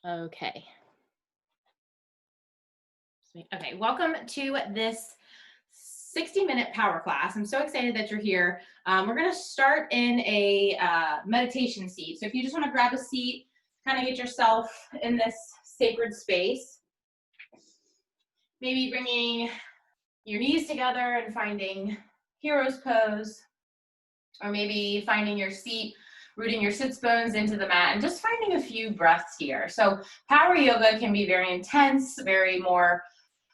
Okay. Okay, welcome to this 60-minute power class. I'm so excited that you're here. We're going to start in a meditation seat. So if you just want to grab a seat, kind of get yourself in this sacred space, maybe bringing your knees together and finding hero's pose, or maybe finding your seat, rooting your sits bones into the mat, and just finding a few breaths here. So power yoga can be very intense, very more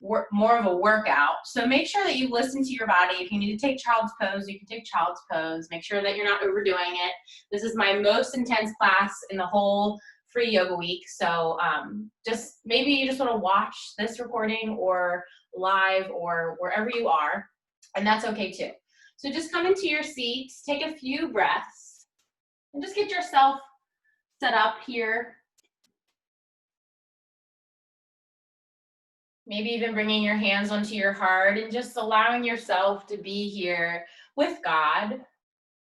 of a workout. So make sure that you listen to your body. If you need to take child's pose, you can take child's pose. Make sure that you're not overdoing it. This is my most intense class in the whole free yoga week. So just maybe you just want to watch this recording or live or wherever you are, and that's okay too. So just come into your seats, take a few breaths, and just get yourself set up here. Maybe even bringing your hands onto your heart and just allowing yourself to be here with God,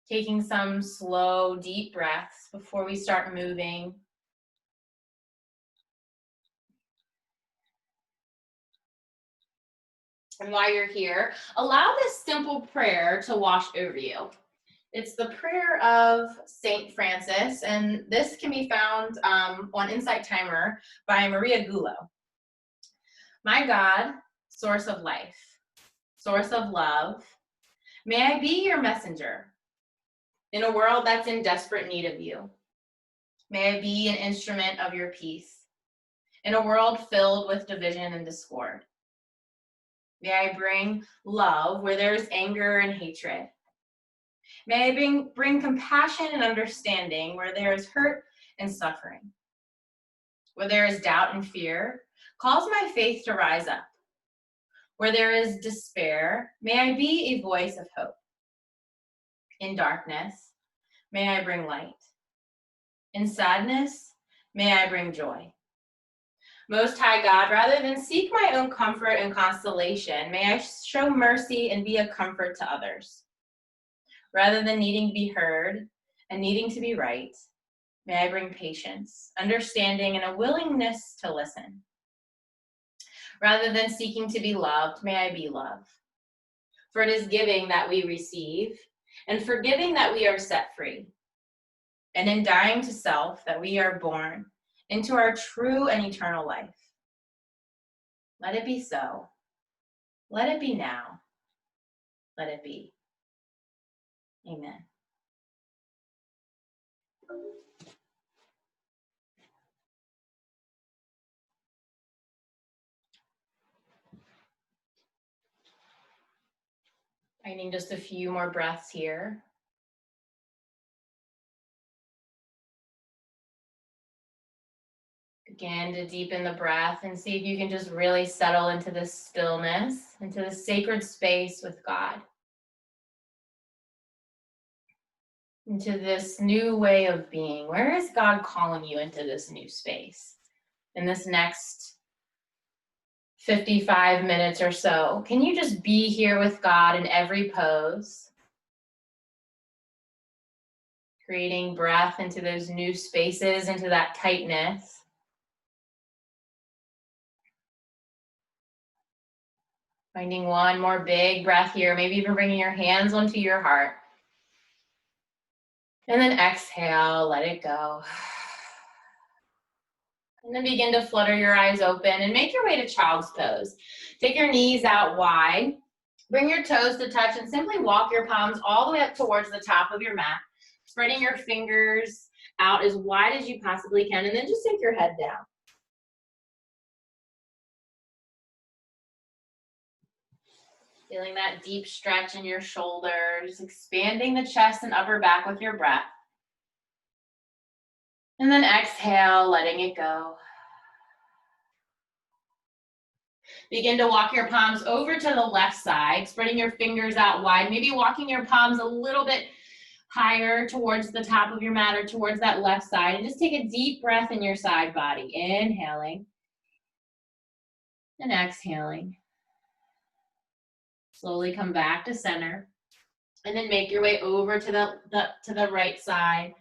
taking some slow, deep breaths before we start moving. And while you're here, allow this simple prayer to wash over you. It's the prayer of Saint Francis, and this can be found on Insight Timer by Maria Gullo. My God, source of life, source of love, may I be your messenger in a world that's in desperate need of you. May I be an instrument of your peace in a world filled with division and discord. May I bring love where there is anger and hatred. May I bring compassion and understanding where there is hurt and suffering. Where there is doubt and fear, cause my faith to rise up. Where there is despair, may I be a voice of hope. In darkness, may I bring light. In sadness, may I bring joy. Most High God, rather than seek my own comfort and consolation, may I show mercy and be a comfort to others. Rather than needing to be heard and needing to be right, may I bring patience, understanding, and a willingness to listen. Rather than seeking to be loved, may I be love. For it is giving that we receive, and forgiving that we are set free. And in dying to self, that we are born into our true and eternal life. Let it be so. Let it be now. Let it be. Amen. I need just a few more breaths here. Again, to deepen the breath and see if you can just really settle into this stillness, into the sacred space with God. Into this new way of being. Where is God calling you into this new space? In this next 55 minutes or so, can you just be here with God in every pose? Creating breath into those new spaces, into that tightness. Finding one more big breath here, maybe even bringing your hands onto your heart. And then exhale, let it go. And then begin to flutter your eyes open and make your way to child's pose. Take your knees out wide. Bring your toes to touch and simply walk your palms all the way up towards the top of your mat, spreading your fingers out as wide as you possibly can, and then just sink your head down. Feeling that deep stretch in your shoulders, expanding the chest and upper back with your breath. And then exhale, letting it go. Begin to walk your palms over to the left side, spreading your fingers out wide, maybe walking your palms a little bit higher towards the top of your mat or towards that left side. And just take a deep breath in your side body. Inhaling and exhaling. Slowly come back to center. And then make your way over to the right side.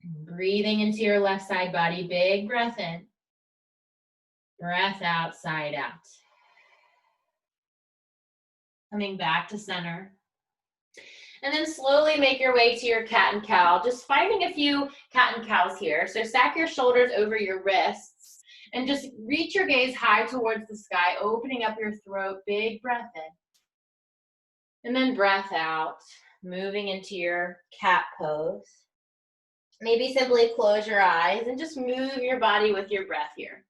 Breathing into your left side body, big breath in. Breath out, side out. Coming back to center. And then slowly make your way to your cat and cow. Just finding a few cat and cows here. So stack your shoulders over your wrists and just reach your gaze high towards the sky, opening up your throat, big breath in. And then breath out, moving into your cat pose. Maybe simply close your eyes and just move your body with your breath here.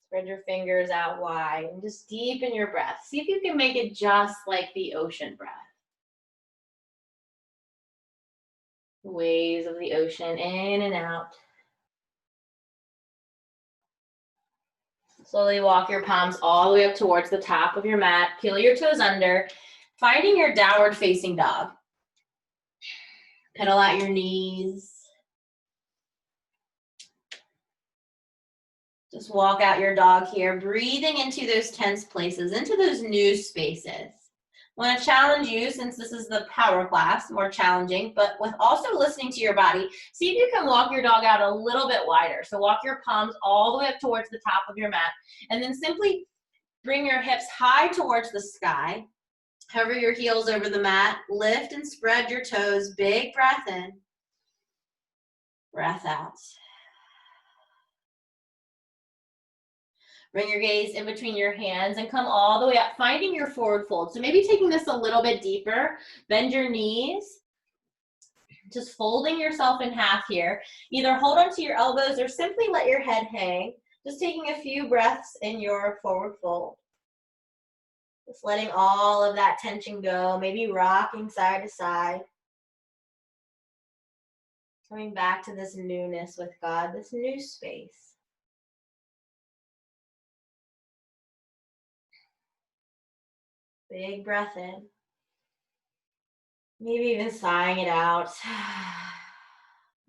Spread your fingers out wide and just deepen your breath. See if you can make it just like the ocean breath. The waves of the ocean in and out. Slowly walk your palms all the way up towards the top of your mat. Peel your toes under, finding your downward facing dog. Pedal out your knees. Just walk out your dog here, breathing into those tense places, into those new spaces. I want to challenge you, since this is the power class, more challenging, but with also listening to your body, see if you can walk your dog out a little bit wider. So walk your palms all the way up towards the top of your mat, and then simply bring your hips high towards the sky. Hover your heels over the mat, lift and spread your toes, big breath in, breath out. Bring your gaze in between your hands and come all the way up, finding your forward fold. So maybe taking this a little bit deeper, bend your knees, just folding yourself in half here. Either hold onto your elbows or simply let your head hang. Just taking a few breaths in your forward fold. Just letting all of that tension go, maybe rocking side to side. Coming back to this newness with God, this new space. Big breath in. Maybe even sighing it out.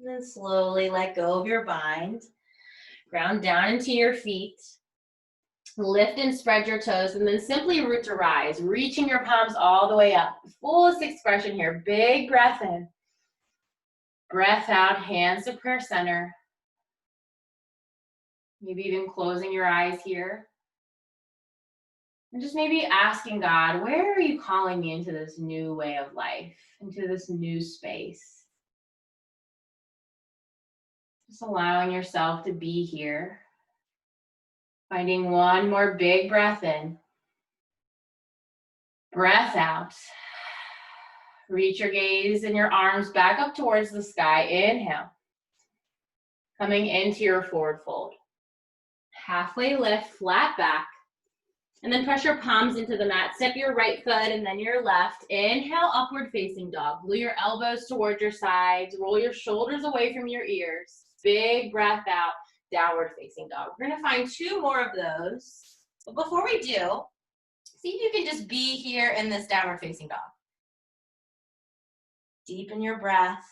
And then slowly let go of your bind. Ground down into your feet. Lift and spread your toes, and then simply root to rise, reaching your palms all the way up. Fullest expression here. Big breath in. Breath out, hands to prayer center. Maybe even closing your eyes here. And just maybe asking God, where are you calling me into this new way of life, into this new space? Just allowing yourself to be here. Finding one more big breath in. Breath out. Reach your gaze and your arms back up towards the sky. Inhale. Coming into your forward fold. Halfway lift, flat back. And then press your palms into the mat. Step your right foot and then your left. Inhale, upward facing dog. Glue your elbows towards your sides. Roll your shoulders away from your ears. Big breath out, downward facing dog. We're gonna find two more of those. But before we do, see if you can just be here in this downward facing dog. Deepen your breath.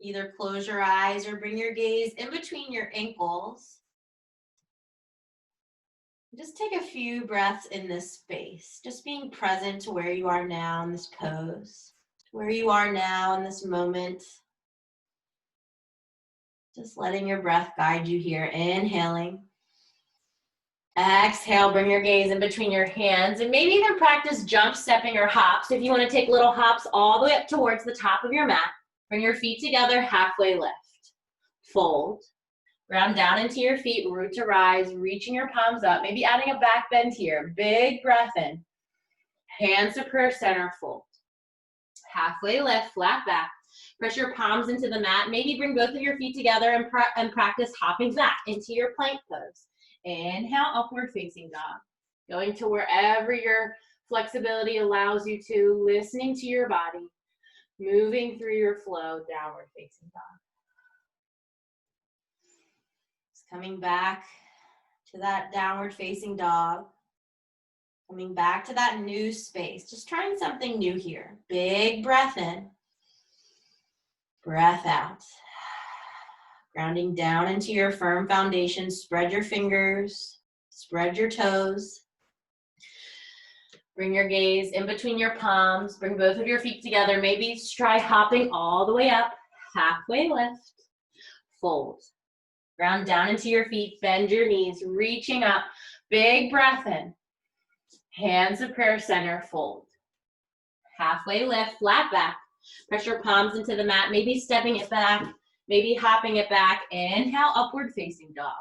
Either close your eyes or bring your gaze in between your ankles. Just take a few breaths in this space, just being present to where you are now in this pose, where you are now in this moment. Just letting your breath guide you here. Inhaling. Exhale, bring your gaze in between your hands and maybe even practice jump stepping or hops. If you want to take little hops all the way up towards the top of your mat, bring your feet together, halfway lift. Fold. Ground down into your feet, root to rise, reaching your palms up, maybe adding a back bend here. Big breath in. Hands to prayer center, fold. Halfway lift, flat back. Press your palms into the mat. Maybe bring both of your feet together and practice hopping back into your plank pose. Inhale, upward facing dog. Going to wherever your flexibility allows you to, listening to your body, moving through your flow, downward facing dog. Coming back to that downward facing dog. Coming back to that new space. Just trying something new here. Big breath in. Breath out. Grounding down into your firm foundation. Spread your fingers. Spread your toes. Bring your gaze in between your palms. Bring both of your feet together. Maybe try hopping all the way up. Halfway lift. Fold. Ground down into your feet. Bend your knees. Reaching up. Big breath in. Hands to prayer center. Fold. Halfway lift. Flat back. Press your palms into the mat. Maybe stepping it back. Maybe hopping it back. Inhale, upward facing dog.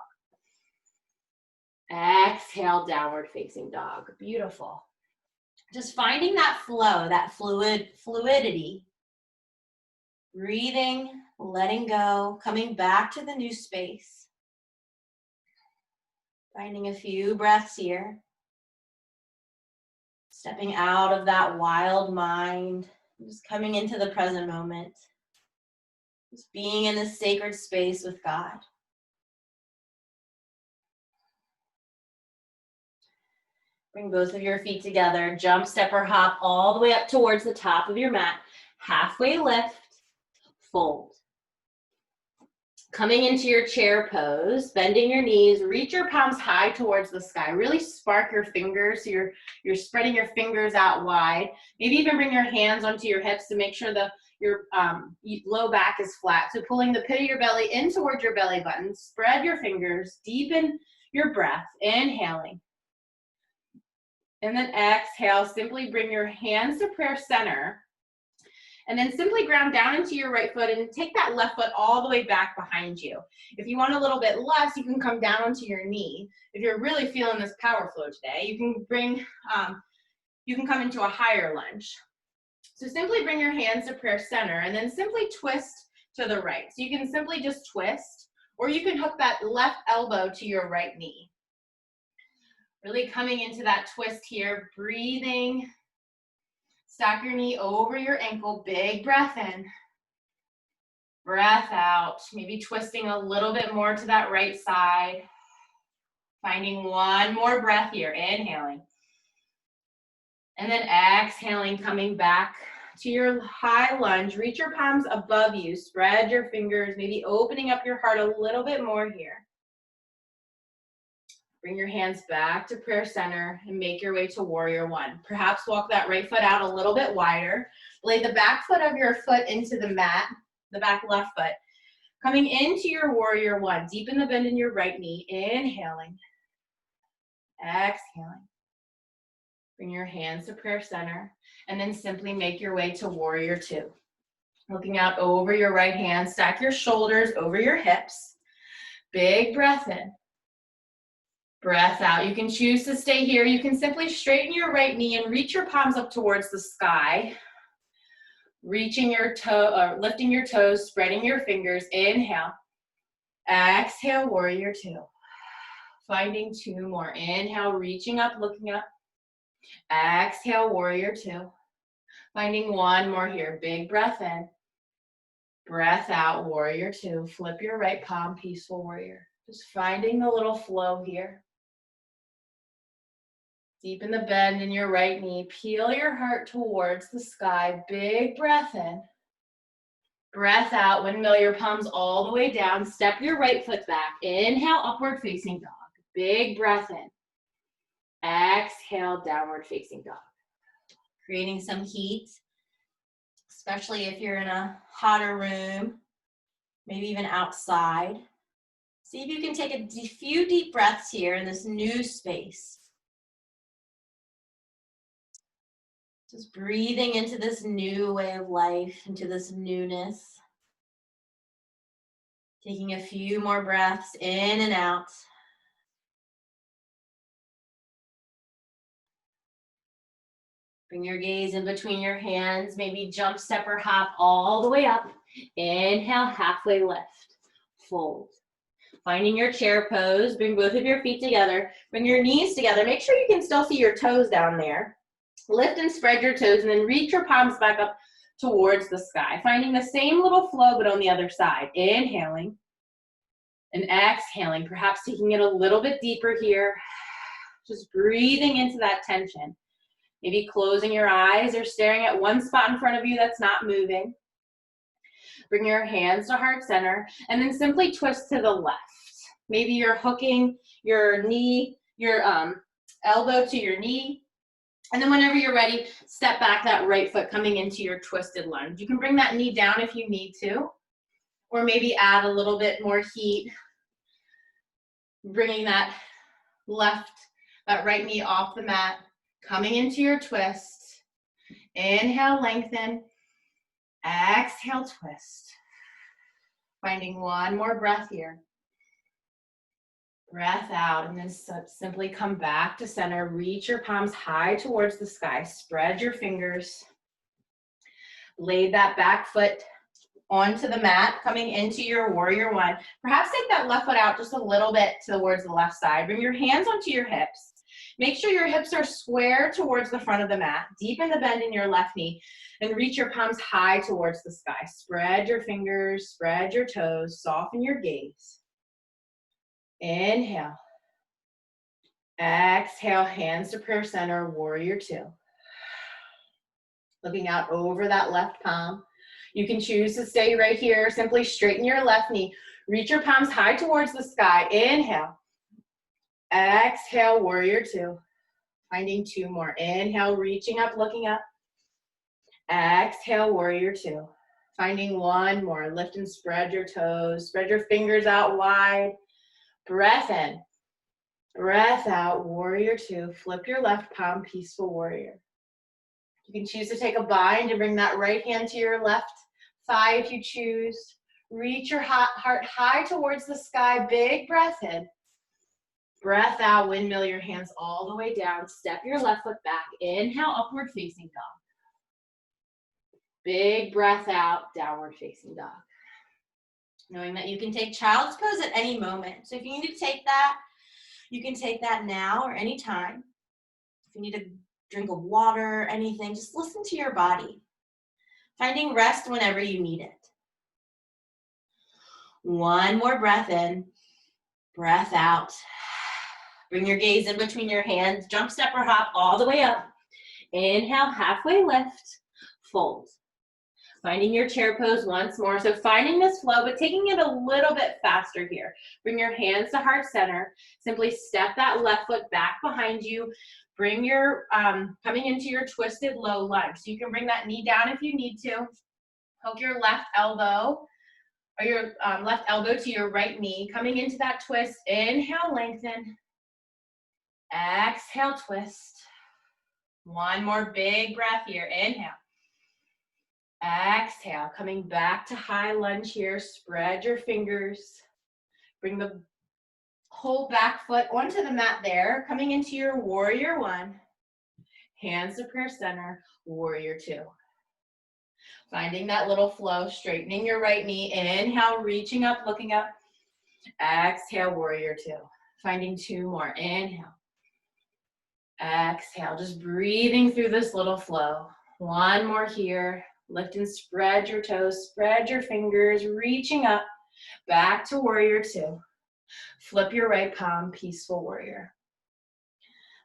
Exhale, downward facing dog. Beautiful. Just finding that flow, that fluidity. Breathing, letting go, coming back to the new space. Finding a few breaths here. Stepping out of that wild mind. Just coming into the present moment. Just being in this sacred space with God. Bring both of your feet together. Jump, step, or hop all the way up towards the top of your mat. Halfway lift, fold. Coming into your chair pose, bending your knees, reach your palms high towards the sky. Really spark your fingers so you're spreading your fingers out wide. Maybe even bring your hands onto your hips to make sure your low back is flat. So pulling the pit of your belly in towards your belly button. Spread your fingers, deepen your breath, inhaling. And then exhale, simply bring your hands to prayer center. And then simply ground down into your right foot and take that left foot all the way back behind you. If you want a little bit less, you can come down onto your knee. If you're really feeling this power flow today, you can come into a higher lunge. So simply bring your hands to prayer center and then simply twist to the right. So you can simply just twist, or you can hook that left elbow to your right knee. Really coming into that twist here, breathing. Stack your knee over your ankle, big breath in. Breath out, maybe twisting a little bit more to that right side. Finding one more breath here, inhaling. And then exhaling, coming back to your high lunge. Reach your palms above you, spread your fingers, maybe opening up your heart a little bit more here. Bring your hands back to prayer center and make your way to warrior one. Perhaps walk that right foot out a little bit wider. Lay the back foot of your foot into the mat, the back left foot. Coming into your warrior one, deepen the bend in your right knee, inhaling, exhaling. Bring your hands to prayer center and then simply make your way to warrior two. Looking out over your right hand, stack your shoulders over your hips. Big breath in. Breath out. You can choose to stay here. You can simply straighten your right knee and reach your palms up towards the sky. Reaching your lifting your toes, spreading your fingers. Inhale. Exhale, warrior two. Finding two more. Inhale, reaching up, looking up. Exhale, warrior two. Finding one more here. Big breath in. Breath out, warrior two. Flip your right palm, peaceful warrior. Just finding the little flow here. Deepen the bend in your right knee. Peel your heart towards the sky. Big breath in. Breath out. Windmill your palms all the way down. Step your right foot back. Inhale, upward facing dog. Big breath in. Exhale, downward facing dog. Creating some heat, especially if you're in a hotter room, maybe even outside. See if you can take a few deep breaths here in this new space. Just breathing into this new way of life, into this newness. Taking a few more breaths in and out. Bring your gaze in between your hands. Maybe jump, step, or hop all the way up. Inhale, halfway lift. Fold. Finding your chair pose. Bring both of your feet together. Bring your knees together. Make sure you can still see your toes down there. Lift and spread your toes and then reach your palms back up towards the sky. Finding the same little flow but on the other side. Inhaling and exhaling. Perhaps taking it a little bit deeper here. Just breathing into that tension. Maybe closing your eyes or staring at one spot in front of you that's not moving. Bring your hands to heart center and then simply twist to the left. Maybe you're hooking your knee, your elbow to your knee. And then whenever you're ready, step back that right foot coming into your twisted lunge. You can bring that knee down if you need to, or maybe add a little bit more heat, bringing that right knee off the mat, coming into your twist. Inhale, lengthen. Exhale, twist. Finding one more breath here. Breath out, and then simply come back to center. Reach your palms high towards the sky. Spread your fingers. Lay that back foot onto the mat, coming into your warrior one. Perhaps take that left foot out just a little bit towards the left side. Bring your hands onto your hips. Make sure your hips are square towards the front of the mat. Deepen the bend in your left knee and reach your palms high towards the sky. Spread your fingers, spread your toes, soften your gaze. Inhale. Exhale, hands to prayer center, warrior two. Looking out over that left palm. You can choose to stay right here. Simply straighten your left knee. Reach your palms high towards the sky. Inhale. Exhale, warrior two. Finding two more. Inhale, reaching up, looking up. Exhale, warrior two. Finding one more. Lift and spread your toes. Spread your fingers out wide. Breath in. Breath out, warrior two. Flip your left palm, peaceful warrior. You can choose to take a bind and bring that right hand to your left thigh if you choose. Reach your heart high towards the sky. Big breath in. Breath out, windmill your hands all the way down. Step your left foot back. Inhale, upward facing dog. Big breath out, downward facing dog. Knowing that you can take child's pose at any moment. So if you need to take that, you can take that now or anytime. If you need a drink of water, anything, just listen to your body. Finding rest whenever you need it. One more breath in, breath out. Bring your gaze in between your hands, jump, step, or hop all the way up. Inhale, halfway lift, fold. Finding your chair pose once more. So finding this flow, but taking it a little bit faster here. Bring your hands to heart center. Simply step that left foot back behind you. Bring your, coming into your twisted low lunge. So you can bring that knee down if you need to. Hook your left elbow, or your left elbow to your right knee. Coming into that twist, inhale, lengthen. Exhale, twist. One more big breath here. Inhale. Exhale, coming back to high lunge here. Spread your fingers. Bring the whole back foot onto the mat there. Coming into your warrior one. Hands to prayer center, warrior two. Finding that little flow, straightening your right knee. Inhale, reaching up, looking up. Exhale, warrior two. Finding two more. Inhale. Exhale, just breathing through this little flow. One more here. Lift and spread your toes, spread your fingers, reaching up, back to warrior two. Flip your right palm, peaceful warrior.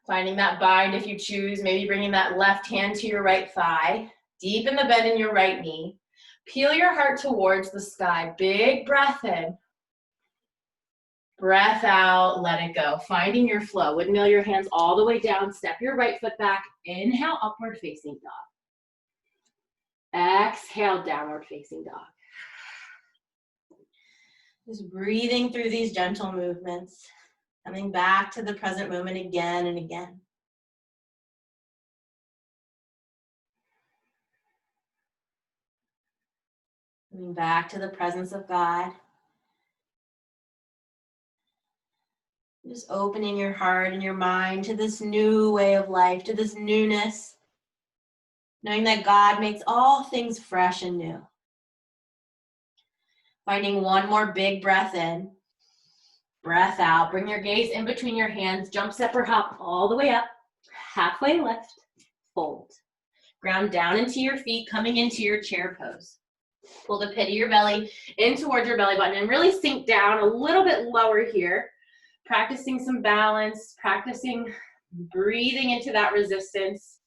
Finding that bind if you choose, maybe bringing that left hand to your right thigh. Deepen the bend in your right knee. Peel your heart towards the sky. Big breath in. Breath out, let it go. Finding your flow. Windmill your hands all the way down. Step your right foot back. Inhale, upward facing dog. Exhale, downward facing dog. Just breathing through these gentle movements. Coming back to the present moment again and again. Coming back to the presence of God. Just opening your heart and your mind to this new way of life, to this newness. Knowing that God makes all things fresh and new. Finding one more big breath in. Breath out. Bring your gaze in between your hands. Jump, step, or hop all the way up. Halfway lift. Fold. Ground down into your feet, coming into your chair pose. Pull the pit of your belly in towards your belly button and really sink down a little bit lower here. Practicing some balance, practicing breathing into that resistance.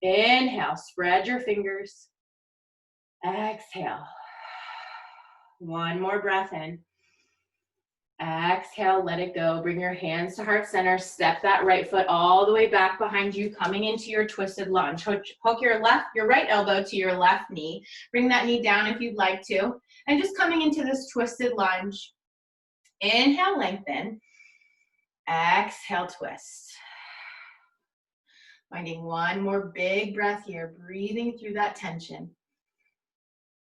Inhale, spread your fingers. Exhale. One more breath in. Exhale, let it go. Bring your hands to heart center. Step that right foot all the way back behind you, coming into your twisted lunge. Hook your right elbow to your left knee. Bring that knee down if you'd like to. And just coming into this twisted lunge. Inhale, lengthen. Exhale, twist. Finding one more big breath here, breathing through that tension.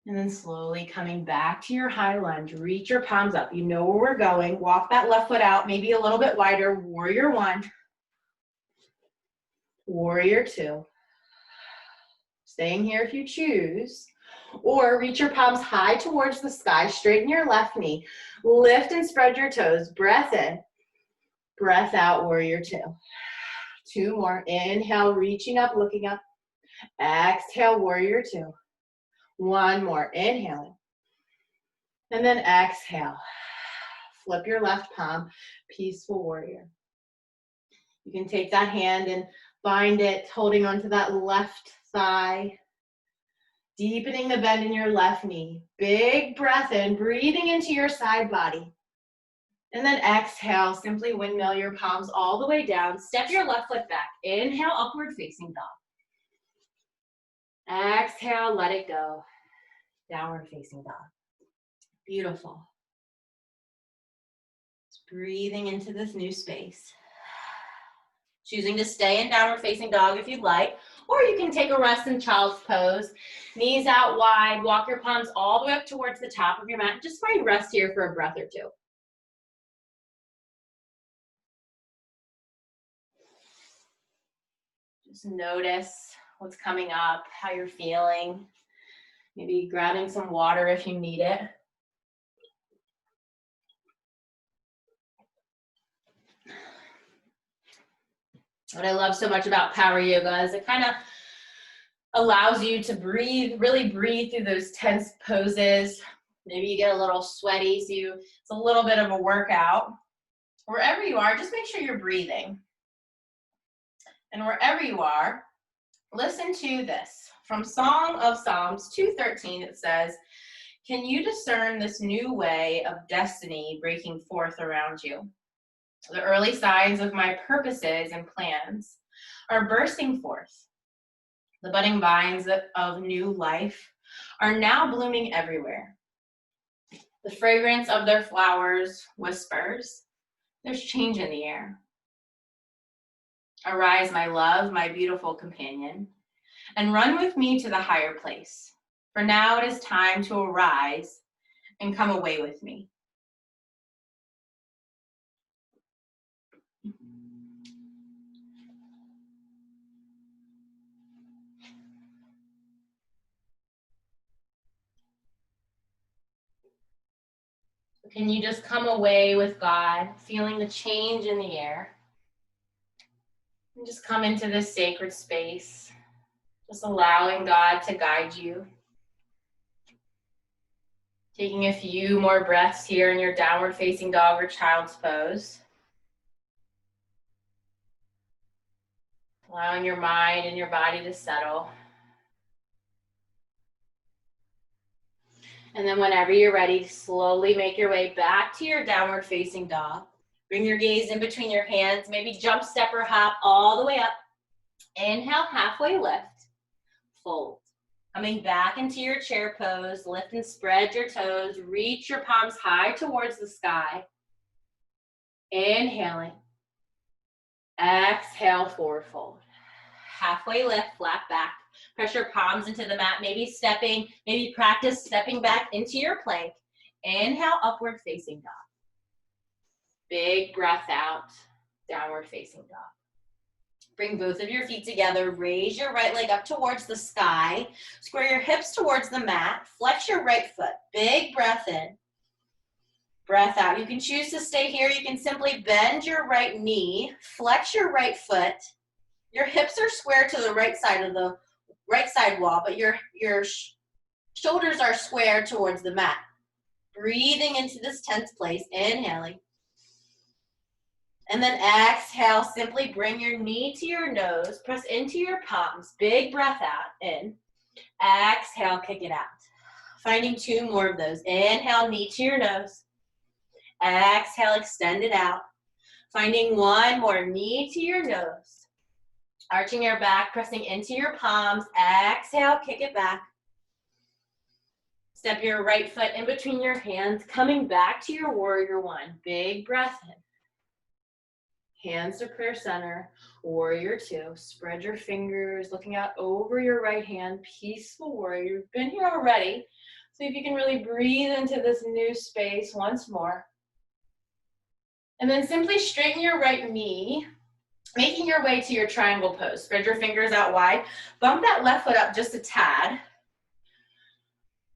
And then slowly coming back to your high lunge. Reach your palms up. You know where we're going. Walk that left foot out, maybe a little bit wider. Warrior one. Warrior two. Staying here if you choose. Or reach your palms high towards the sky. Straighten your left knee. Lift and spread your toes. Breath in. Breath out, warrior two. Two more. Inhale, reaching up, looking up. Exhale, warrior two. One more, inhaling. And then exhale. Flip your left palm, peaceful warrior. You can take that hand and bind it, holding onto that left thigh. Deepening the bend in your left knee. Big breath in, breathing into your side body. And then exhale, simply windmill your palms all the way down. Step your left foot back. Inhale, upward facing dog. Exhale, let it go. Downward facing dog. Beautiful. Just breathing into this new space. Choosing to stay in downward facing dog if you'd like, or you can take a rest in child's pose. Knees out wide, walk your palms all the way up towards the top of your mat. Just find rest here for a breath or two. Just notice what's coming up, how you're feeling. Maybe grabbing some water if you need it. What I love so much about power yoga is it kind of allows you to breathe, really breathe through those tense poses. Maybe you get a little sweaty, so it's a little bit of a workout. Wherever you are, just make sure you're breathing. And wherever you are, listen to this. From Song of Psalms 2:13, it says, "Can you discern this new way of destiny breaking forth around you? The early signs of my purposes and plans are bursting forth. The budding vines of new life are now blooming everywhere. The fragrance of their flowers whispers, there's change in the air. Arise, my love, my beautiful companion, and run with me to the higher place. For now it is time to arise and come away with me." Can you just come away with God, feeling the change in the air? And just come into this sacred space, just allowing God to guide you. Taking a few more breaths here in your downward facing dog or child's pose. Allowing your mind and your body to settle. And then whenever you're ready, slowly make your way back to your downward facing dog. Bring your gaze in between your hands, maybe jump, step, or hop all the way up. Inhale, halfway lift, fold. Coming back into your chair pose, lift and spread your toes, reach your palms high towards the sky. Inhaling. Exhale, forward fold. Halfway lift, flat back. Press your palms into the mat, maybe practice stepping back into your plank. Inhale, upward facing dog. Big breath out, downward facing dog. Bring both of your feet together, raise your right leg up towards the sky, square your hips towards the mat, flex your right foot, big breath in, breath out. You can choose to stay here, you can simply bend your right knee, flex your right foot, your hips are square to the right side wall, but your shoulders are square towards the mat. Breathing into this tense place, inhaling. And then exhale, simply bring your knee to your nose, press into your palms, big breath out, in. Exhale, kick it out. Finding two more of those. Inhale, knee to your nose. Exhale, extend it out. Finding one more, knee to your nose. Arching your back, pressing into your palms. Exhale, kick it back. Step your right foot in between your hands, coming back to your warrior one. Big breath in. Hands to prayer center, warrior two. Spread your fingers, looking out over your right hand, peaceful warrior. You've been here already. So if you can really breathe into this new space once more. And then simply straighten your right knee, making your way to your triangle pose. Spread your fingers out wide. Bump that left foot up just a tad.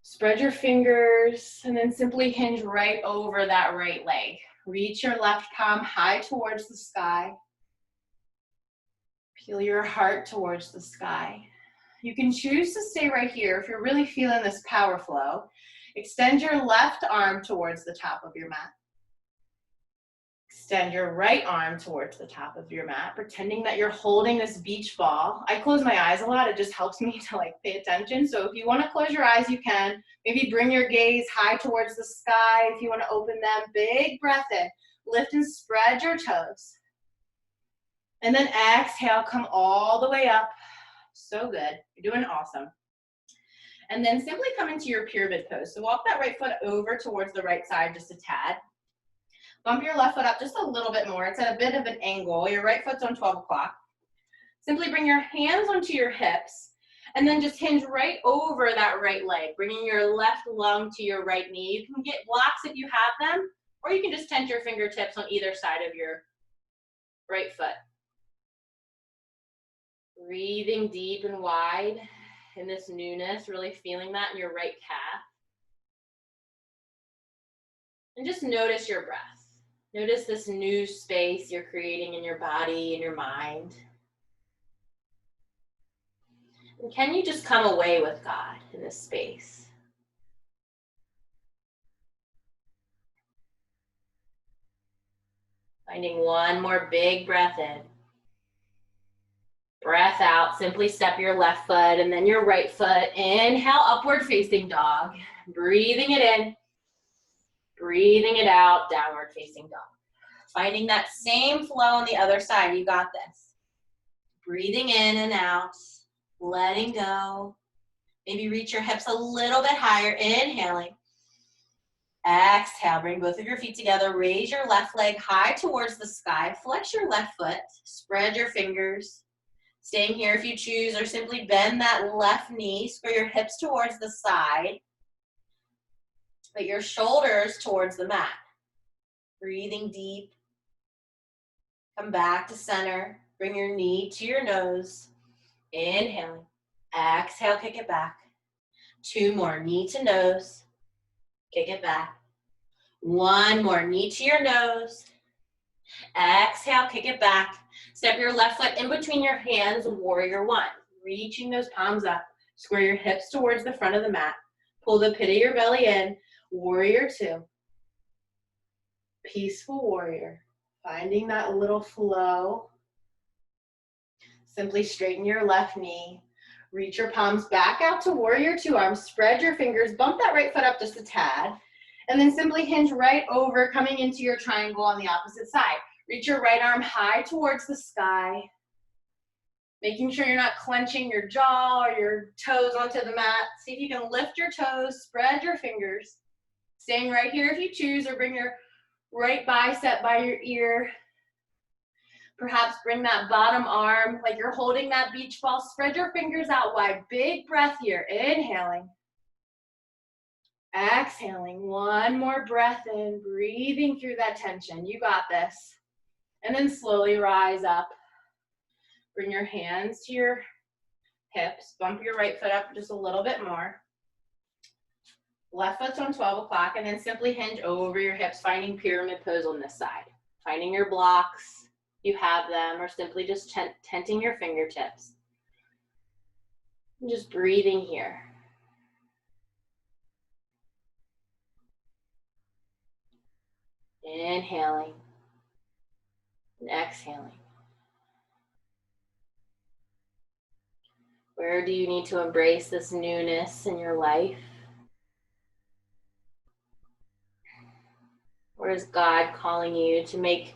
Spread your fingers and then simply hinge right over that right leg. Reach your left palm high towards the sky. Peel your heart towards the sky. You can choose to stay right here if you're really feeling this power flow. Extend your left arm towards the top of your mat. Extend your right arm towards the top of your mat, pretending that you're holding this beach ball. I close my eyes a lot. It just helps me to pay attention. So if you want to close your eyes, you can. Maybe bring your gaze high towards the sky. If you want to open them, big breath in. Lift and spread your toes. And then exhale, come all the way up. So good. You're doing awesome. And then simply come into your pyramid pose. So walk that right foot over towards the right side just a tad. Bump your left foot up just a little bit more. It's at a bit of an angle. Your right foot's on 12 o'clock. Simply bring your hands onto your hips and then just hinge right over that right leg, bringing your left lung to your right knee. You can get blocks if you have them, or you can just tent your fingertips on either side of your right foot. Breathing deep and wide in this newness, really feeling that in your right calf. And just notice your breath. Notice this new space you're creating in your body and your mind. And can you just come away with God in this space? Finding one more big breath in. Breath out, simply step your left foot and then your right foot. Inhale, upward facing dog. Breathing it in. Breathing it out, downward facing dog. Finding that same flow on the other side. You got this. Breathing in and out, letting go. Maybe reach your hips a little bit higher. Inhaling. Exhale, bring both of your feet together. Raise your left leg high towards the sky. Flex your left foot. Spread your fingers. Staying here if you choose, or simply bend that left knee. Square your hips towards the side. Put your shoulders towards the mat. Breathing deep. Come back to center. Bring your knee to your nose. Inhaling. Exhale, kick it back. Two more, knee to nose. Kick it back. One more, knee to your nose. Exhale, kick it back. Step your left foot in between your hands, warrior one. Reaching those palms up. Square your hips towards the front of the mat. Pull the pit of your belly in. Warrior two. Peaceful warrior. Finding that little flow. Simply straighten your left knee. Reach your palms back out to warrior two arms. Spread your fingers. Bump that right foot up just a tad. And then simply hinge right over, coming into your triangle on the opposite side. Reach your right arm high towards the sky. Making sure you're not clenching your jaw or your toes onto the mat. See if you can lift your toes, spread your fingers. Staying right here if you choose, or bring your right bicep by your ear. Perhaps bring that bottom arm like you're holding that beach ball. Spread your fingers out wide. Big breath here. Inhaling. Exhaling. One more breath in. Breathing through that tension. You got this. And then slowly rise up. Bring your hands to your hips. Bump your right foot up just a little bit more. Left foot's on 12 o'clock. And then simply hinge over your hips, finding pyramid pose on this side. Finding your blocks. You have them, or simply just tenting your fingertips. And just breathing here. Inhaling and exhaling. Where do you need to embrace this newness in your life? Or is God calling you to make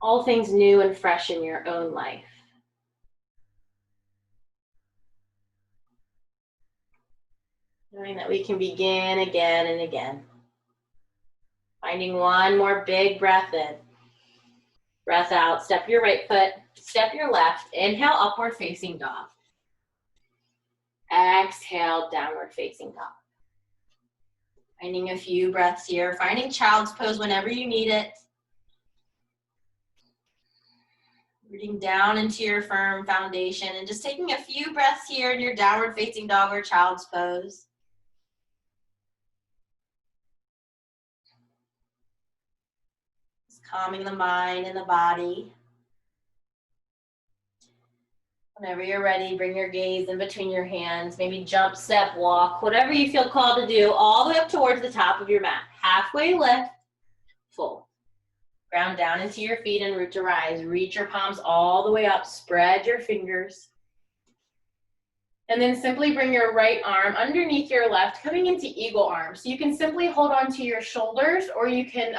all things new and fresh in your own life? Knowing that we can begin again and again. Finding one more big breath in. Breath out. Step your right foot. Step your left. Inhale, upward facing dog. Exhale, downward facing dog. Finding a few breaths here. Finding child's pose whenever you need it. Rooting down into your firm foundation and just taking a few breaths here in your downward facing dog or child's pose. Just calming the mind and the body. Whenever you're ready, bring your gaze in between your hands. Maybe jump, step, walk, whatever you feel called to do, all the way up towards the top of your mat. Halfway lift, fold. Ground down into your feet and root to rise. Reach your palms all the way up. Spread your fingers. And then simply bring your right arm underneath your left, coming into eagle arm. So you can simply hold on to your shoulders, or you can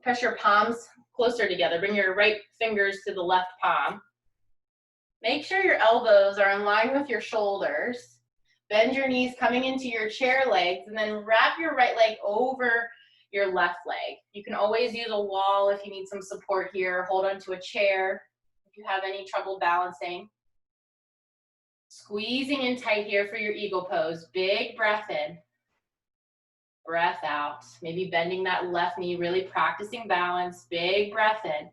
press your palms closer together. Bring your right fingers to the left palm. Make sure your elbows are in line with your shoulders. Bend your knees coming into your chair legs, and then wrap your right leg over your left leg. You can always use a wall if you need some support here. Hold onto a chair if you have any trouble balancing. Squeezing in tight here for your eagle pose. Big breath in. Breath out. Maybe bending that left knee, really practicing balance. Big breath in.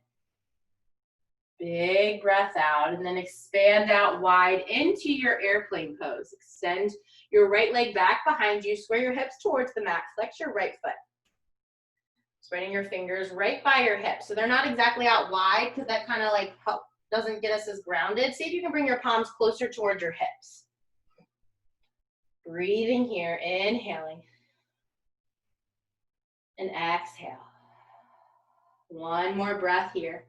Big breath out, and then expand out wide into your airplane pose. Extend your right leg back behind you. Square your hips towards the mat. Flex your right foot. Spreading your fingers right by your hips. So they're not exactly out wide because that kind of like doesn't get us as grounded. See if you can bring your palms closer towards your hips. Breathing here, inhaling. And exhale. One more breath here.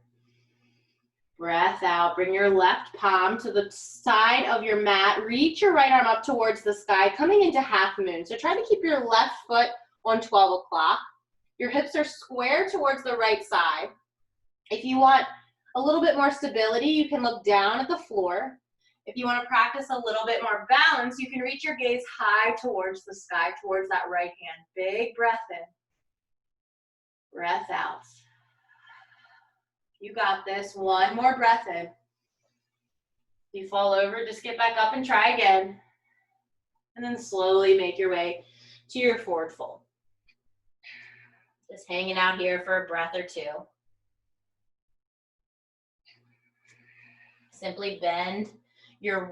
Breath out. Bring your left palm to the side of your mat. Reach your right arm up towards the sky, coming into half moon. So try to keep your left foot on 12 o'clock. Your hips are square towards the right side. If you want a little bit more stability, you can look down at the floor. If you want to practice a little bit more balance, you can reach your gaze high towards the sky, towards that right hand. Big breath in. Breath out. You got this. One more breath in. If you fall over, just get back up and try again. And then slowly make your way to your forward fold. Just hanging out here for a breath or two. Simply bend your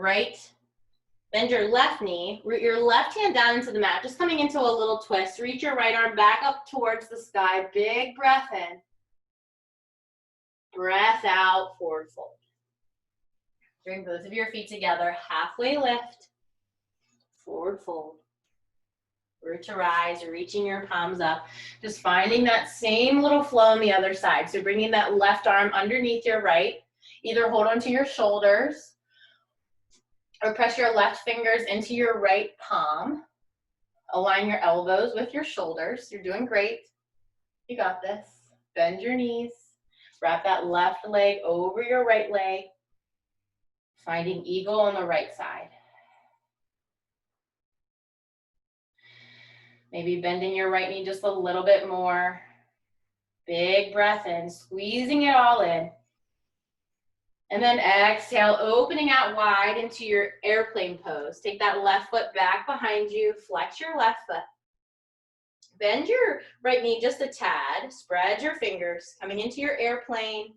left knee, root your left hand down into the mat, just coming into a little twist. Reach your right arm back up towards the sky. Big breath in. Breath out, forward fold. Bring both of your feet together, halfway lift, forward fold. Root to rise, reaching your palms up. Just finding that same little flow on the other side. So bringing that left arm underneath your right. Either hold onto your shoulders or press your left fingers into your right palm. Align your elbows with your shoulders. You're doing great. You got this. Bend your knees. Wrap that left leg over your right leg. Finding eagle on the right side. Maybe bending your right knee just a little bit more. Big breath in, squeezing it all in. And then exhale, opening out wide into your airplane pose. Take that left foot back behind you, flex your left foot. Bend your right knee just a tad, spread your fingers, coming into your airplane,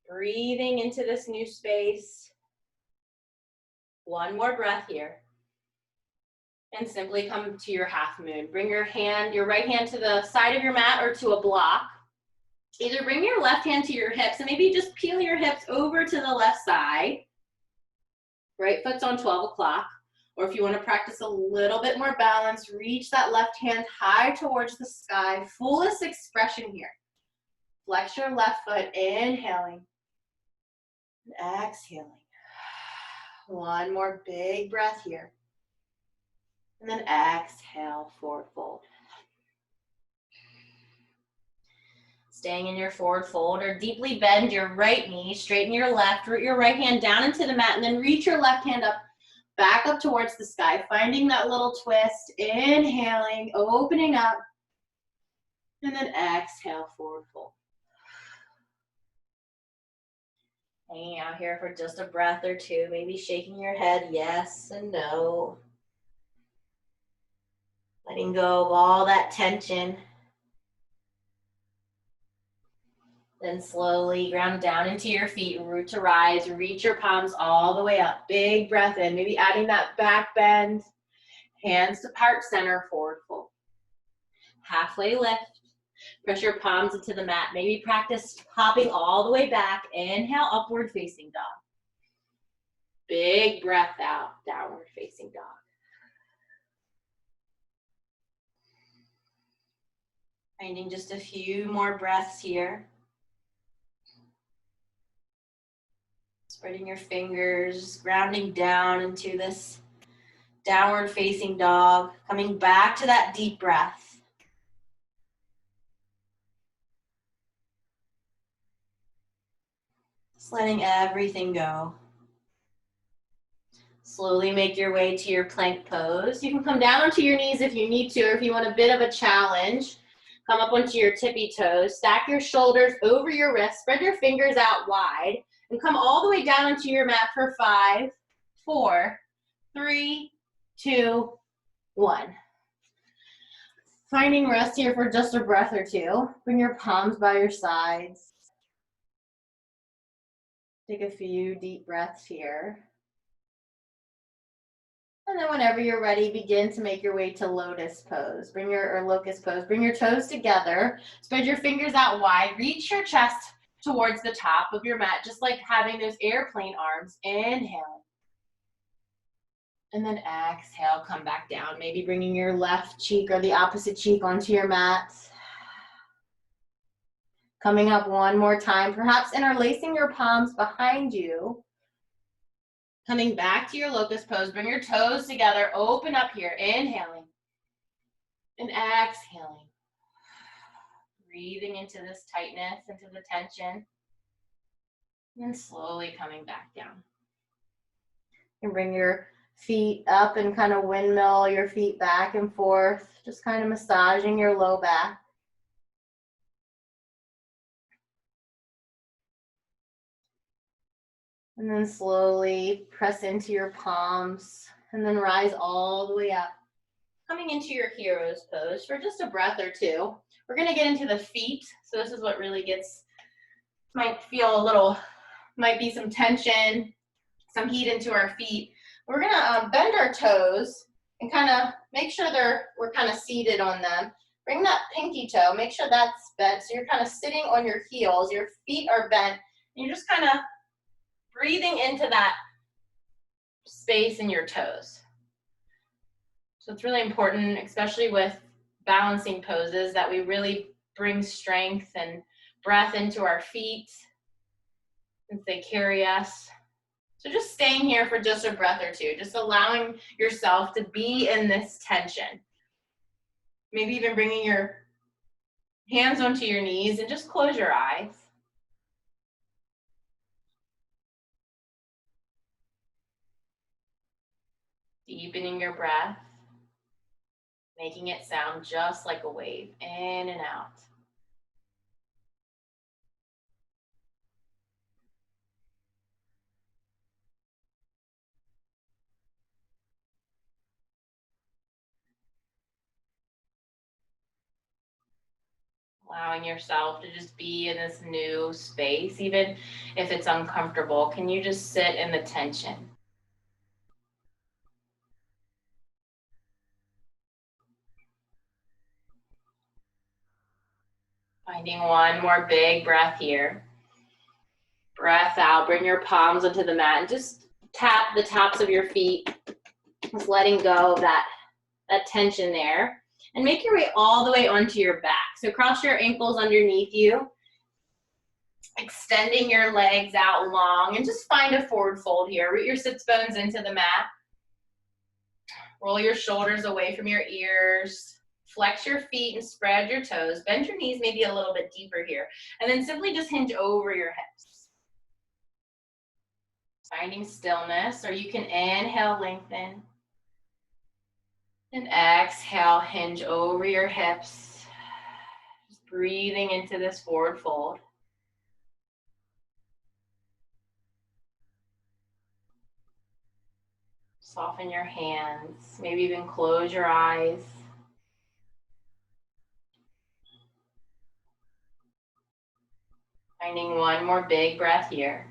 breathing into this new space. One more breath here. And simply come to your half moon. Bring your right hand to the side of your mat or to a block. Either bring your left hand to your hips and maybe just peel your hips over to the left side. Right foot's on 12 o'clock. Or if you want to practice a little bit more balance, reach that left hand high towards the sky. Fullest expression here. Flex your left foot, inhaling. And exhaling. One more big breath here. And then exhale, forward fold. Staying in your forward fold, or deeply bend your right knee, straighten your left, root your right hand down into the mat, and then reach your left hand up, back up towards the sky, finding that little twist, inhaling, opening up, and then exhale, forward fold. Hanging out here for just a breath or two, maybe shaking your head yes and no. Letting go of all that tension. Then slowly ground down into your feet, root to rise, reach your palms all the way up. Big breath in, maybe adding that back bend. Hands to heart center, forward fold. Halfway lift, press your palms into the mat. Maybe practice hopping all the way back. Inhale, upward facing dog. Big breath out, downward facing dog. Finding just a few more breaths here. Spreading your fingers, grounding down into this downward facing dog, coming back to that deep breath. Just letting everything go. Slowly make your way to your plank pose. You can come down onto your knees if you need to, or if you want a bit of a challenge. Come up onto your tippy toes, stack your shoulders over your wrists, spread your fingers out wide, and come all the way down onto your mat for 5, 4, 3, 2, 1. Finding rest here for just a breath or two. Bring your palms by your sides. Take a few deep breaths here. And then whenever you're ready, begin to make your way to lotus pose. Or locust pose. Bring your toes together. Spread your fingers out wide. Reach your chest towards the top of your mat, just like having those airplane arms. Inhale. And then exhale, come back down. Maybe bringing your left cheek or the opposite cheek onto your mat. Coming up one more time, perhaps interlacing your palms behind you. Coming back to your locust pose, bring your toes together, open up here, inhaling and exhaling. Breathing into this tightness, into the tension, and slowly coming back down. And bring your feet up and kind of windmill your feet back and forth, just kind of massaging your low back. And then slowly press into your palms and then rise all the way up. Coming into your hero's pose for just a breath or two. We're gonna get into the feet. So this is what really might feel a little, might be some tension, some heat into our feet. We're gonna bend our toes and kind of make sure we're kind of seated on them. Bring that pinky toe, make sure that's bent. So you're kind of sitting on your heels, your feet are bent, and you're just kind of breathing into that space in your toes. So it's really important, especially with balancing poses, that we really bring strength and breath into our feet since they carry us. So just staying here for just a breath or two, just allowing yourself to be in this tension. Maybe even bringing your hands onto your knees and just close your eyes. Deepening your breath, making it sound just like a wave, in and out. Allowing yourself to just be in this new space, even if it's uncomfortable. Can you just sit in the tension? Finding one more big breath here. Breath out, bring your palms into the mat and just tap the tops of your feet. Just letting go of that tension there. And make your way all the way onto your back. So cross your ankles underneath you. Extending your legs out long and just find a forward fold here. Root your sits bones into the mat. Roll your shoulders away from your ears. Flex your feet and spread your toes. Bend your knees maybe a little bit deeper here. And then simply just hinge over your hips. Finding stillness, or you can inhale, lengthen. And exhale, hinge over your hips. Just breathing into this forward fold. Soften your hands, maybe even close your eyes. Finding one more big breath here.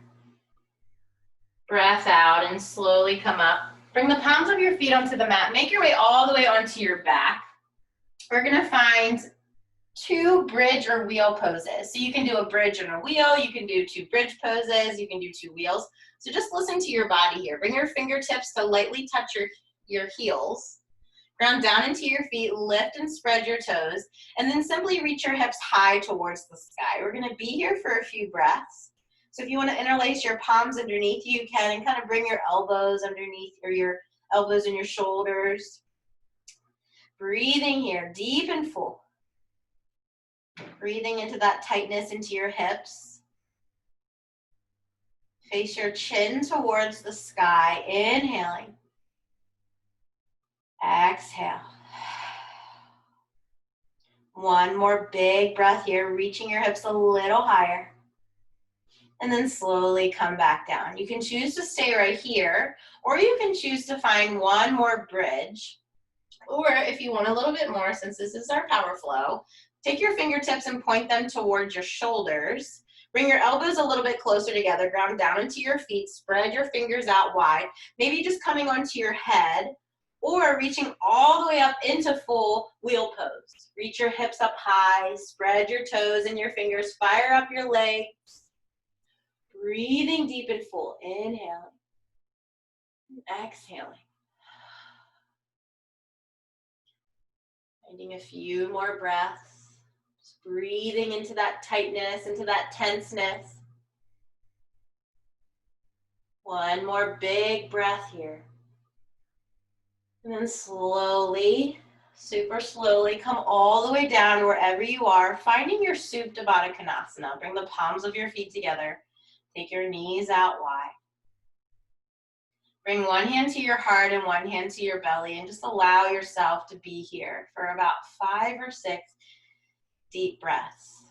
Breath out and slowly come up. Bring the palms of your feet onto the mat. Make your way all the way onto your back. We're gonna find 2 bridge or wheel poses. So you can do a bridge and a wheel, you can do 2 bridge poses, you can do 2 wheels. So just listen to your body here. Bring your fingertips to lightly touch your heels. Ground down into your feet, lift and spread your toes, and then simply reach your hips high towards the sky. We're gonna be here for a few breaths. So if you wanna interlace your palms underneath you, you can, and kind of bring your elbows underneath, or your elbows and your shoulders. Breathing here, deep and full. Breathing into that tightness into your hips. Face your chin towards the sky, inhaling. Exhale. One more big breath here, reaching your hips a little higher. And then slowly come back down. You can choose to stay right here, or you can choose to find one more bridge. Or if you want a little bit more, since this is our power flow, take your fingertips and point them towards your shoulders. Bring your elbows a little bit closer together, ground down into your feet, spread your fingers out wide, maybe just coming onto your head, or reaching all the way up into full wheel pose. Reach your hips up high, spread your toes and your fingers, fire up your legs. Breathing deep and full, inhaling, exhaling. Finding a few more breaths. Just breathing into that tightness, into that tenseness. One more big breath here. And then slowly, super slowly, come all the way down wherever you are, finding your Supta Baddha Konasana. Bring the palms of your feet together. Take your knees out wide. Bring one hand to your heart and one hand to your belly, and just allow yourself to be here for about 5 or 6 deep breaths.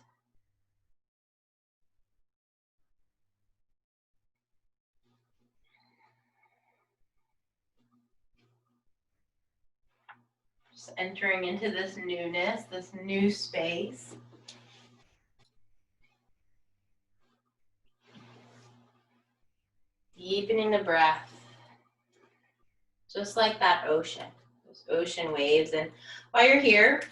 Just entering into this newness, this new space. Deepening the breath. Just like that ocean, those ocean waves. And while you're here,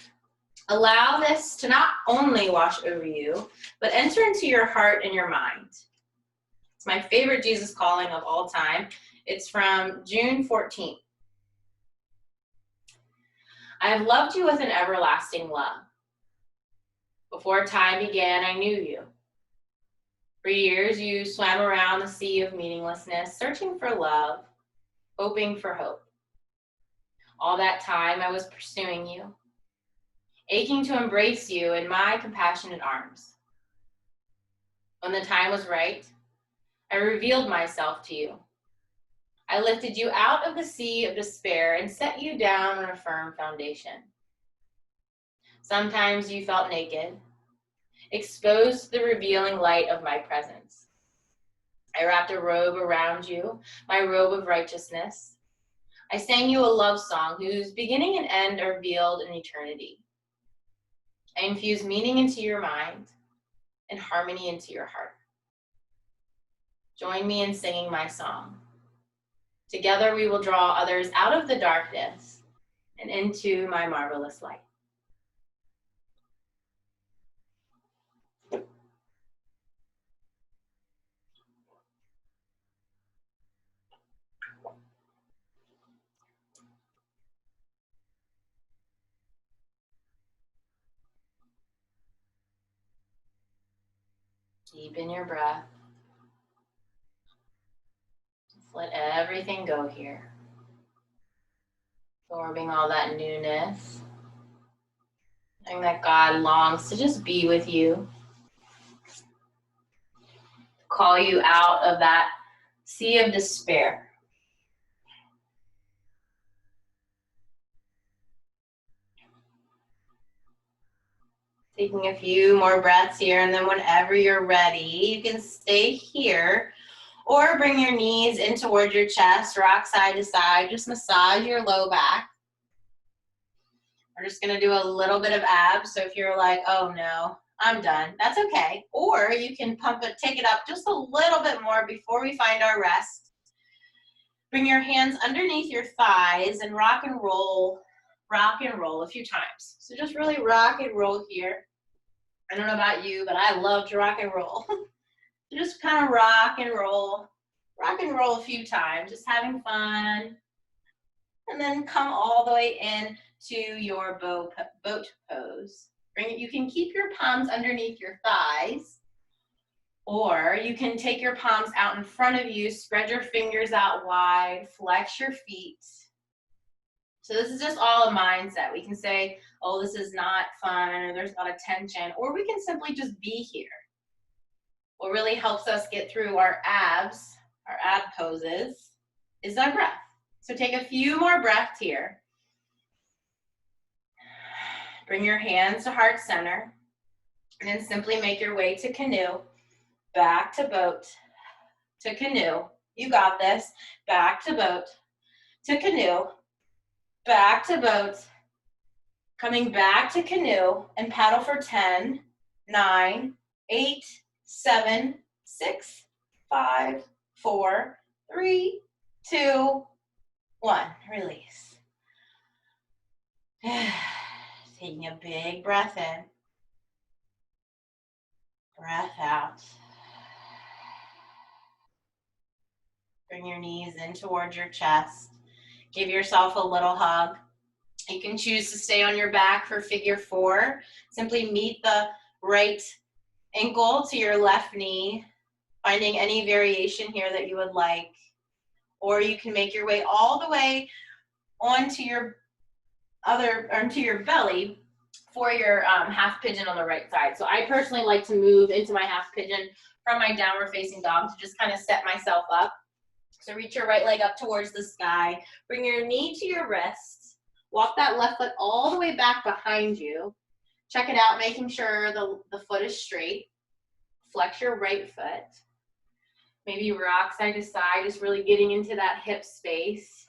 allow this to not only wash over you, but enter into your heart and your mind. It's my favorite Jesus calling of all time. It's from June 14th. I have loved you with an everlasting love. Before time began, I knew you. For years, you swam around the sea of meaninglessness, searching for love, hoping for hope. All that time, I was pursuing you, aching to embrace you in my compassionate arms. When the time was right, I revealed myself to you. I lifted you out of the sea of despair and set you down on a firm foundation. Sometimes you felt naked, exposed to the revealing light of my presence. I wrapped a robe around you, my robe of righteousness. I sang you a love song whose beginning and end are revealed in eternity. I infused meaning into your mind and harmony into your heart. Join me in singing my song. Together we will draw others out of the darkness and into my marvelous light. Deepen your breath. Just let everything go here. Absorbing all that newness. Knowing that God longs to just be with you. Call you out of that sea of despair. Taking a few more breaths here, and then whenever you're ready, you can stay here or bring your knees in towards your chest, rock side to side, just massage your low back. We're just gonna do a little bit of abs, so if you're like, oh no, I'm done, that's okay. Or you can pump it, take it up just a little bit more before we find our rest. Bring your hands underneath your thighs and rock and roll a few times. So just really rock and roll here. I don't know about you, but I love to rock and roll. Just kind of rock and roll a few times, just having fun. And then come all the way in to your boat pose. You can keep your palms underneath your thighs, or you can take your palms out in front of you, spread your fingers out wide, flex your feet. So this is just all a mindset. We can say, oh, this is not fun, or there's a lot of tension, or we can simply just be here. What really helps us get through our ab poses, is our breath. So take a few more breaths here. Bring your hands to heart center, and then simply make your way to canoe, back to boat, to canoe. You got this. Back to boat, to canoe, back to boat, coming back to canoe, and paddle for 10, 9, 8, 7, 6, 5, 4, 3, 2, 1. Release. Taking a big breath in. Breath out. Bring your knees in towards your chest. Give yourself a little hug. You can choose to stay on your back for figure 4. Simply meet the right ankle to your left knee, finding any variation here that you would like. Or you can make your way all the way onto your belly for your half pigeon on the right side. So I personally like to move into my half pigeon from my downward facing dog to just kind of set myself up. So reach your right leg up towards the sky. Bring your knee to your wrist. Walk that left foot all the way back behind you. Check it out, making sure the foot is straight. Flex your right foot. Maybe rock side to side, just really getting into that hip space.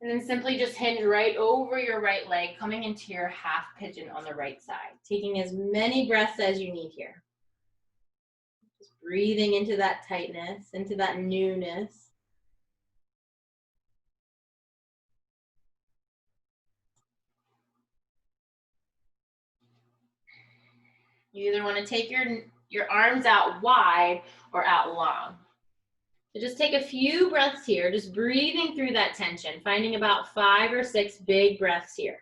And then simply just hinge right over your right leg, coming into your half pigeon on the right side. Taking as many breaths as you need here. Just breathing into that tightness, into that newness. You either want to take your arms out wide or out long. So just take a few breaths here, just breathing through that tension, finding about 5 or 6 big breaths here.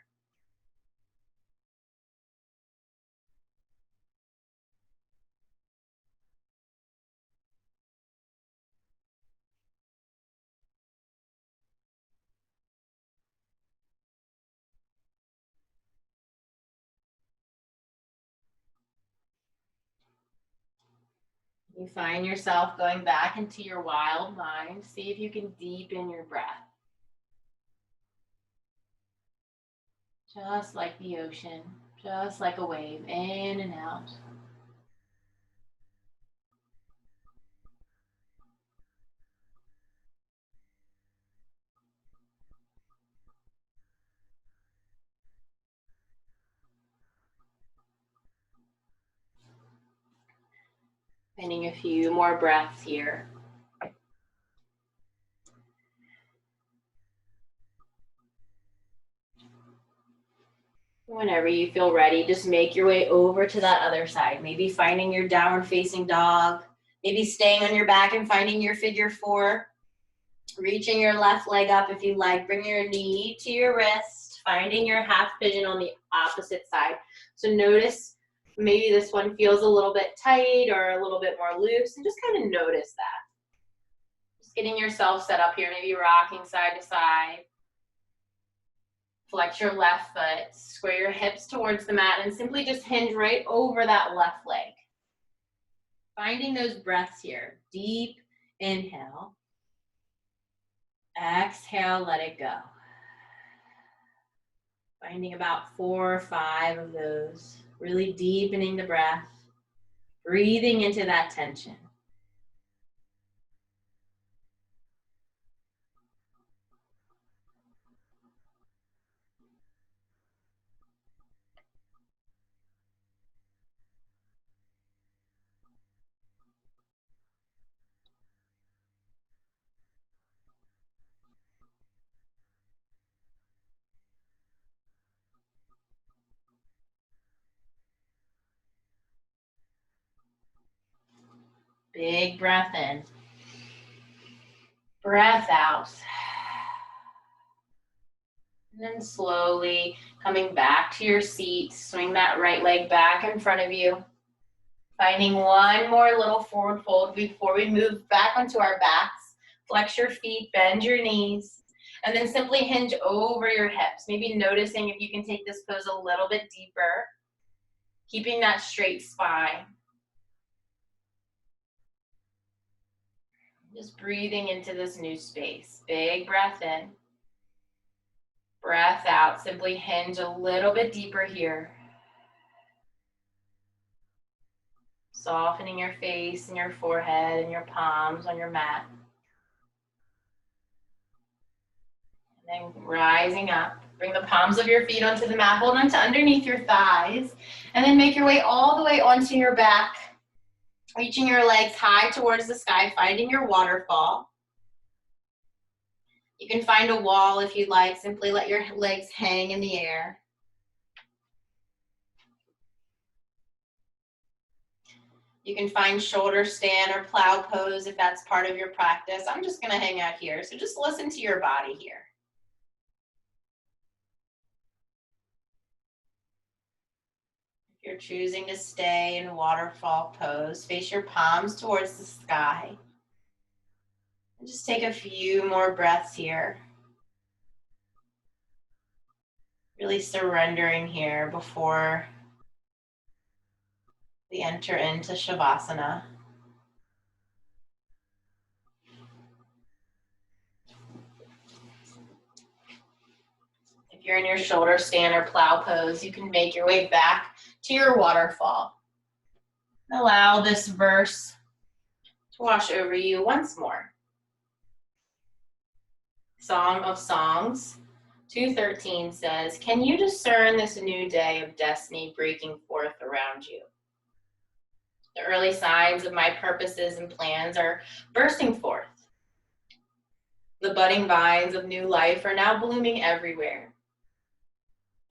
You find yourself going back into your wild mind. See if you can deepen your breath. Just like the ocean, just like a wave, in and out. Finding a few more breaths here. Whenever you feel ready, just make your way over to that other side. Maybe finding your downward facing dog. Maybe staying on your back and finding your figure 4. Reaching your left leg up if you like. Bring your knee to your wrist. Finding your half pigeon on the opposite side. So notice maybe this one feels a little bit tight or a little bit more loose, and just kind of notice that. Just getting yourself set up here, maybe rocking side to side. Flex your left foot, square your hips towards the mat, and simply just hinge right over that left leg. Finding those breaths here. Deep inhale. Exhale, let it go. Finding about 4 or 5 of those. Really deepening the breath. Breathing into that tension. Big breath in. Breath out. And then slowly coming back to your seat, swing that right leg back in front of you. Finding one more little forward fold before we move back onto our backs. Flex your feet, bend your knees, and then simply hinge over your hips. Maybe noticing if you can take this pose a little bit deeper, keeping that straight spine. Just breathing into this new space. Big breath in. Breath out. Simply hinge a little bit deeper here. Softening your face and your forehead and your palms on your mat. And then rising up. Bring the palms of your feet onto the mat. Hold on to underneath your thighs. And then make your way all the way onto your back. Reaching your legs high towards the sky, finding your waterfall. You can find a wall if you'd like. Simply let your legs hang in the air. You can find shoulder stand or plow pose if that's part of your practice. I'm just gonna hang out here, so just listen to your body here. If you're choosing to stay in waterfall pose, face your palms towards the sky. And just take a few more breaths here. Really surrendering here before we enter into Shavasana. If you're in your shoulder stand or plow pose, you can make your way back to your waterfall. Allow this verse to wash over you once more. Song of Songs 2:13 says, "Can you discern this new day of destiny breaking forth around you? The early signs of my purposes and plans are bursting forth. The budding vines of new life are now blooming everywhere.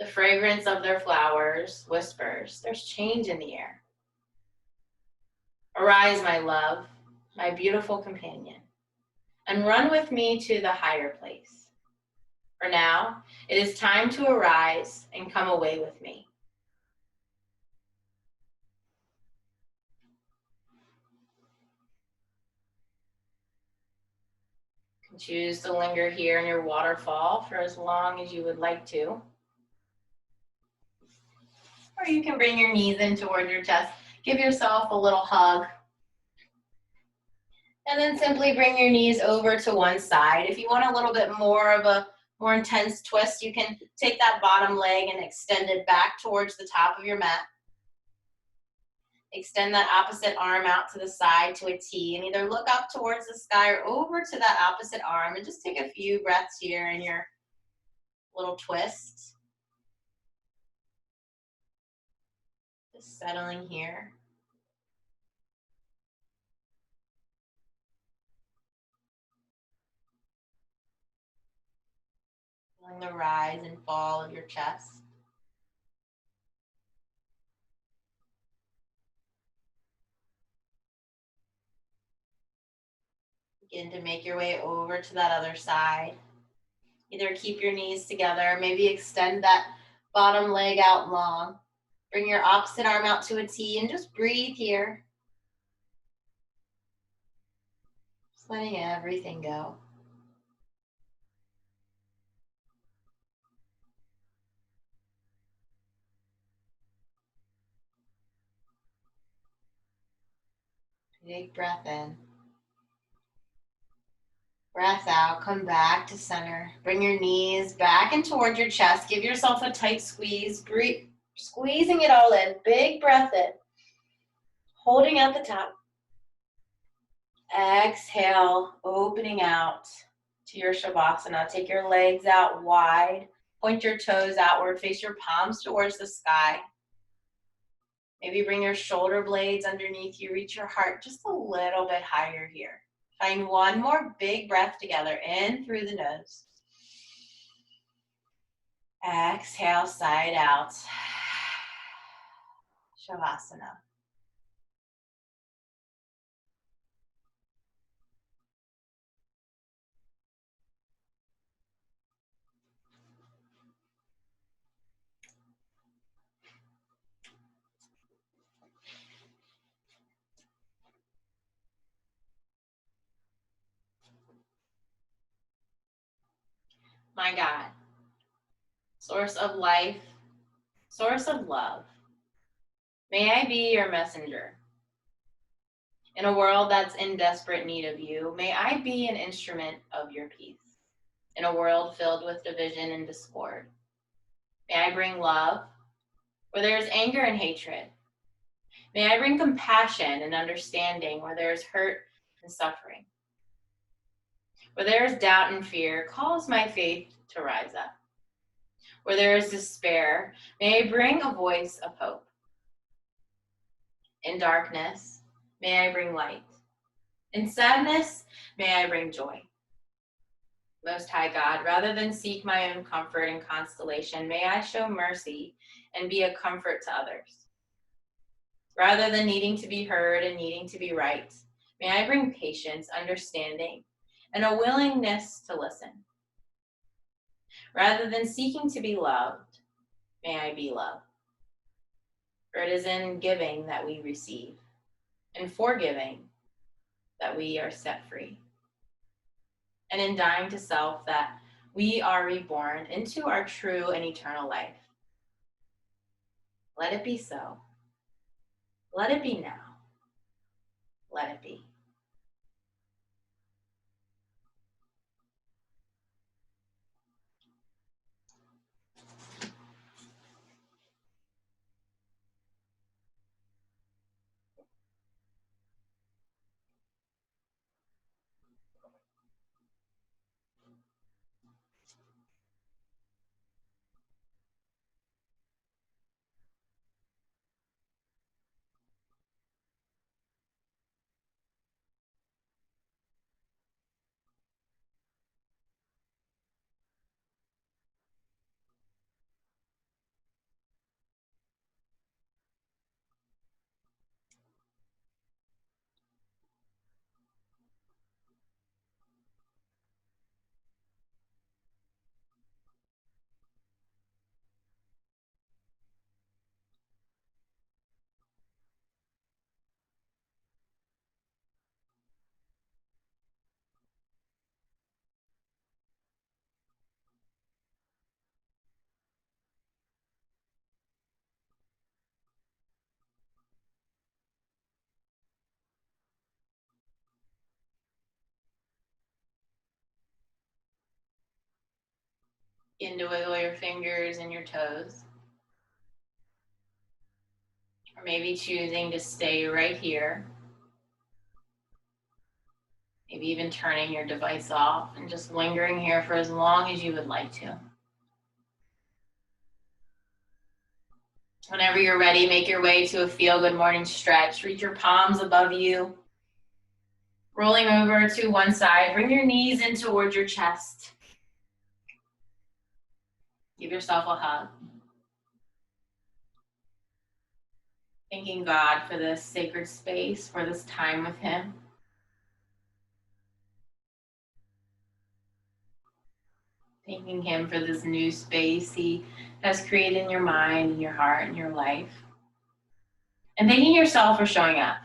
The fragrance of their flowers whispers, there's change in the air. Arise, my love, my beautiful companion, and run with me to the higher place. For now, it is time to arise and come away with me." You can choose to linger here in your waterfall for as long as you would like to. Or you can bring your knees in toward your chest. Give yourself a little hug. And then simply bring your knees over to one side. If you want a little bit more of a more intense twist, you can take that bottom leg and extend it back towards the top of your mat. Extend that opposite arm out to the side to a T, and either look up towards the sky or over to that opposite arm, and just take a few breaths here in your little twist. Just settling here. Feeling the rise and fall of your chest. Begin to make your way over to that other side. Either keep your knees together, maybe extend that bottom leg out long. Bring your opposite arm out to a T and just breathe here. Just letting everything go. Big breath in. Breath out. Come back to center. Bring your knees back and towards your chest. Give yourself a tight squeeze. Breathe, squeezing it all in. Big breath in. Holding at the top. Exhale, opening out to your Shavasana. Take your legs out wide. Point your toes outward. Face your palms towards the sky. Maybe bring your shoulder blades underneath you. Reach your heart just a little bit higher here. Find one more big breath together. In through the nose. Exhale, side out. Shavasana. My God, source of life, source of love, may I be your messenger. In a world that's in desperate need of you, may I be an instrument of your peace. In a world filled with division and discord, may I bring love where there is anger and hatred. May I bring compassion and understanding where there is hurt and suffering. Where there is doubt and fear, cause my faith to rise up. Where there is despair, may I bring a voice of hope. In darkness, may I bring light. In sadness, may I bring joy. Most High God, rather than seek my own comfort and consolation, may I show mercy and be a comfort to others. Rather than needing to be heard and needing to be right, may I bring patience, understanding, and a willingness to listen. Rather than seeking to be loved, may I be loved. For it is in giving that we receive, in forgiving that we are set free, and in dying to self that we are reborn into our true and eternal life. Let it be so. Let it be now. Let it be. Begin to wiggle your fingers and your toes. Or maybe choosing to stay right here. Maybe even turning your device off and just lingering here for as long as you would like to. Whenever you're ready, make your way to a Feel Good morning stretch. Reach your palms above you. Rolling over to one side, bring your knees in towards your chest. Give yourself a hug. Thanking God for this sacred space, for this time with Him. Thanking Him for this new space He has created in your mind, in your heart, in your life. And thanking yourself for showing up.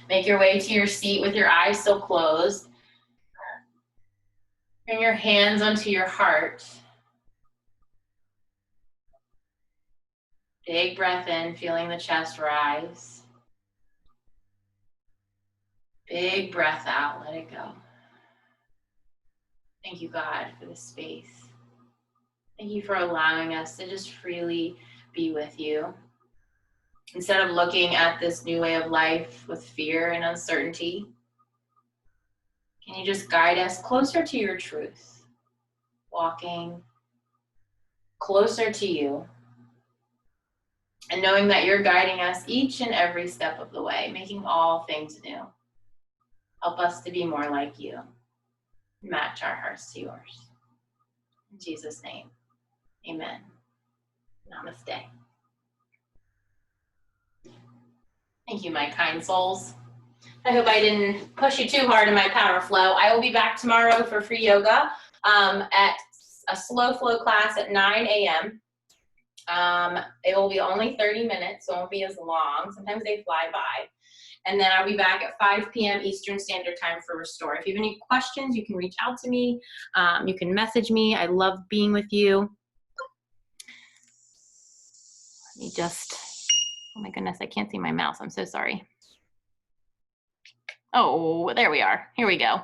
Make your way to your seat with your eyes still closed. Bring your hands onto your heart. Big breath in, feeling the chest rise. Big breath out, let it go. Thank you, God, for this space. Thank you for allowing us to just freely be with you. Instead of looking at this new way of life with fear and uncertainty, can you just guide us closer to your truth, walking closer to you, and knowing that you're guiding us each and every step of the way, making all things new. Help us to be more like you. Match our hearts to yours. In Jesus' name, amen. Namaste. Thank you, my kind souls. I hope I didn't push you too hard in my power flow. I will be back tomorrow for free yoga at a slow flow class at 9 a.m. It will be only 30 minutes, so it won't be as long. Sometimes they fly by. And then I'll be back at 5 p.m. Eastern Standard Time for Restore. If you have any questions, you can reach out to me. You can message me. I love being with you. Let me just, oh my goodness, I can't see my mouse. I'm so sorry. Oh, there we are. Here we go.